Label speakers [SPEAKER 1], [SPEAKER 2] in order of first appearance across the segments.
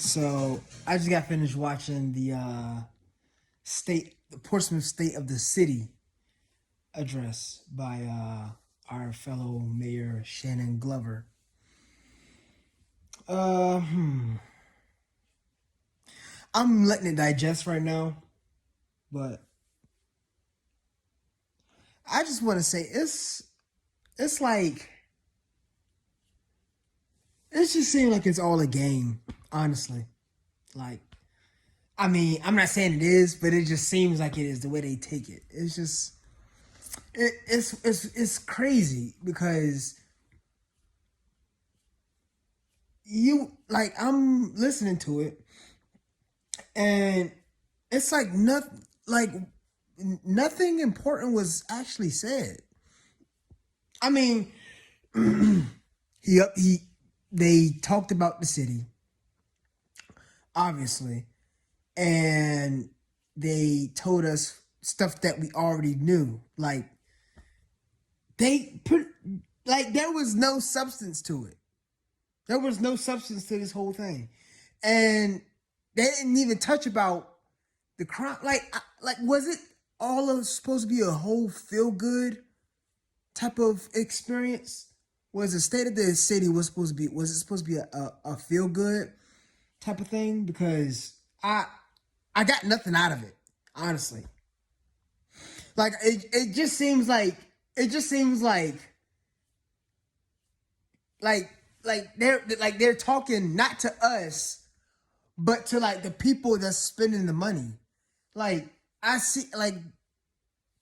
[SPEAKER 1] So I just got finished watching the Portsmouth State of the City address by our fellow Mayor Shannon Glover. Uh, hmm. I'm letting it digest right now, but I just want to say it's like it just seems like it's all a game, honestly. Like, I mean, I'm not saying it is, but it just seems like it is the way they take it. It's just it's crazy because I'm listening to it and it's like nothing important was actually said. I mean, he they talked about the city, obviously, and they told us stuff that we already knew. Like they put like there was no substance to it. There was no substance to this whole thing, and they didn't even touch about the crime. Like was it all of supposed to be a whole feel good type of experience? Was the state of the city was it supposed to be a feel good type of thing? Because I got nothing out of it, honestly. Like it just seems like they're talking not to us, but to like the people that's spending the money. Like I see like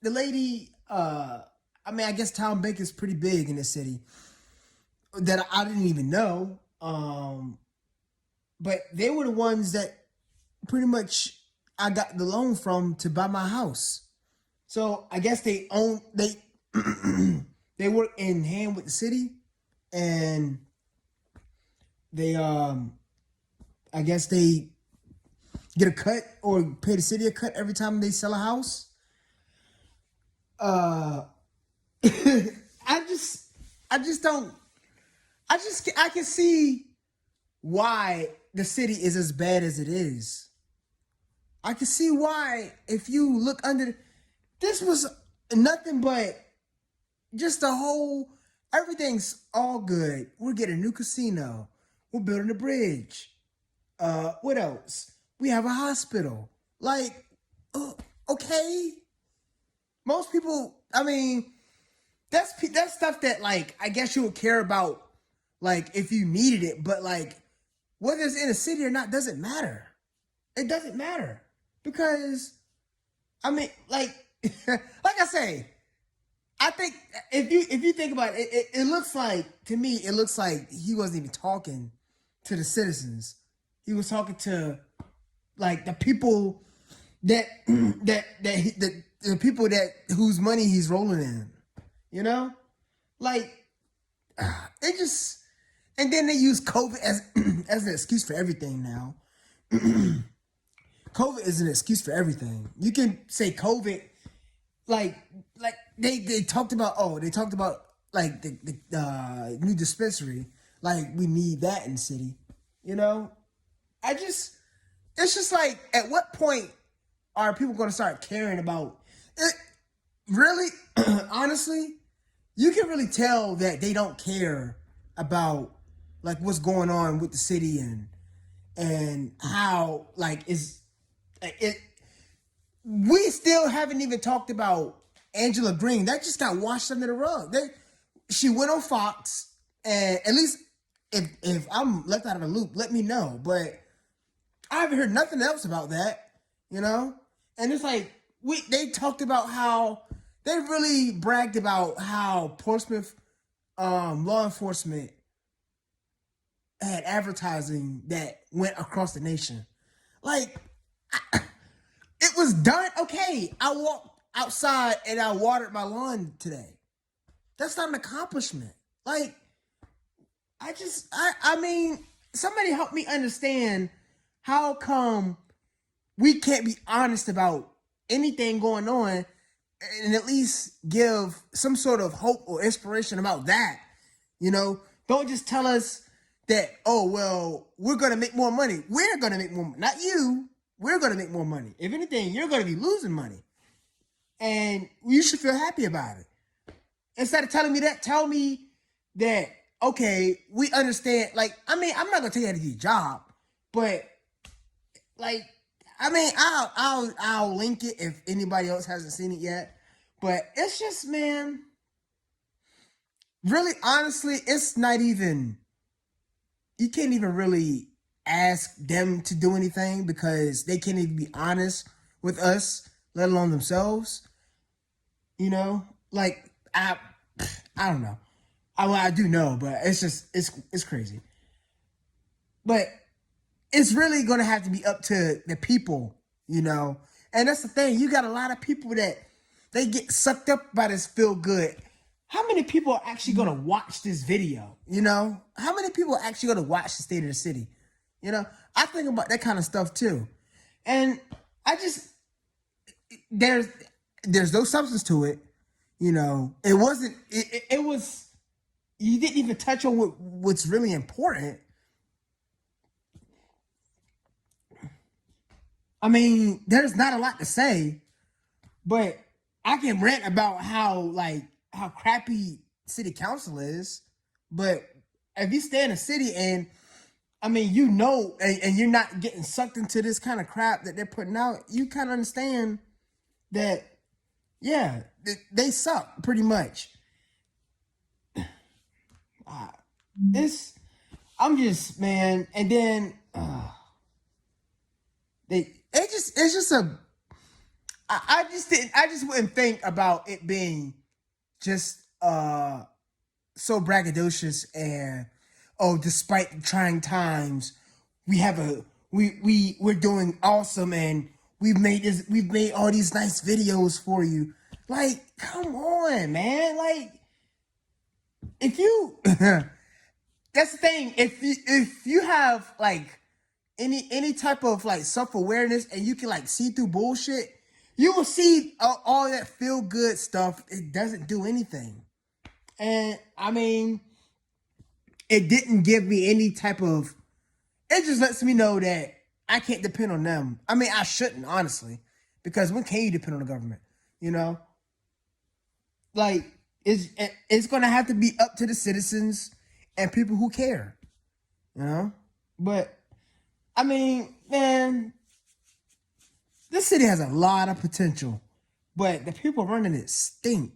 [SPEAKER 1] the lady I mean I guess Town Bank is pretty big in the city that I didn't even know. But they were the ones that pretty much I got the loan from to buy my house. So I guess they they work in hand with the city and they I guess they get a cut or pay the city a cut every time they sell a house. Uh I just I just don't I can see why the city is as bad as it is. I can see why if you look under this was nothing but just a whole everything's all good. We're getting a new casino. We're building a bridge. What else? We have a hospital. Like, uh, okay. Most people, I mean, that's stuff that like I guess you would care about, like if you needed it. But like whether it's in a city or not doesn't matter. It doesn't matter because I mean, like, like I say, I think if you think about it, it looks like to me it looks like he wasn't even talking to the citizens. He was talking to like the people that the people that whose money he's rolling in. You know, like it just and then they use COVID as as an excuse for everything now. COVID is an excuse for everything. You can say COVID like like they talked about they talked about like the new dispensary, like we need that in the city, you know. I just it's just like at what point are people going to start caring about it? Really, honestly, you can really tell that they don't care about like what's going on with the city and how like is it we still haven't even talked about Angela Green. That just got washed under the rug. She went on Fox, and at least if I'm left out of the loop, let me know. But I haven't heard nothing else about that, you know. And it's like they talked about how they really bragged about how Portsmouth law enforcement had advertising that went across the nation. Like it was done. Okay, I walked outside and I watered my lawn today. That's not an accomplishment. Like, I mean, somebody help me understand how come we can't be honest about anything going on and at least give some sort of hope or inspiration about that. You know, don't just tell us that, oh, well, we're going to make more money. We're going to make more money. Not you. We're going to make more money. If anything, you're going to be losing money. And you should feel happy about it. Instead of telling me that, tell me that, okay, we understand. Like, I mean, I'm not going to tell you how to do your job, but like, I mean, I'll link it if anybody else hasn't seen it yet. But it's just, man, really, honestly, it's not even, you can't even really ask them to do anything because they can't even be honest with us, let alone themselves. You know, like I don't know. I do know, but it's just it's crazy. But it's really gonna have to be up to the people, you know. And that's the thing. You got a lot of people that they get sucked up by this feel good. How many people are actually gonna watch this video? You know, how many people are actually gonna watch the State of the City? You know, I think about that kind of stuff too, and I just there's no substance to it. You know, it wasn't. It was. You didn't even touch on what's really important. I mean, there's not a lot to say, but I can rant about how crappy city council is. But if you stay in a city and I mean, you know, and you're not getting sucked into this kind of crap that they're putting out, you kind of understand that, yeah, they suck pretty much. This, I'm just, man, and then it's just a, I just wouldn't think about it being just so braggadocious and oh, despite the trying times, we have a we're doing awesome and we've made all these nice videos for you. Like, come on, man. Like, if you that's the thing. If you have like any type of like self-awareness and you can like see through bullshit, you will see all that feel good stuff. It doesn't do anything. And I mean, it didn't give me any type of, it just lets me know that I can't depend on them. I mean, I shouldn't, honestly, because when can you depend on the government? You know, like it's gonna have to be up to the citizens and people who care. You know, but I mean, man, this city has a lot of potential, but the people running it stink.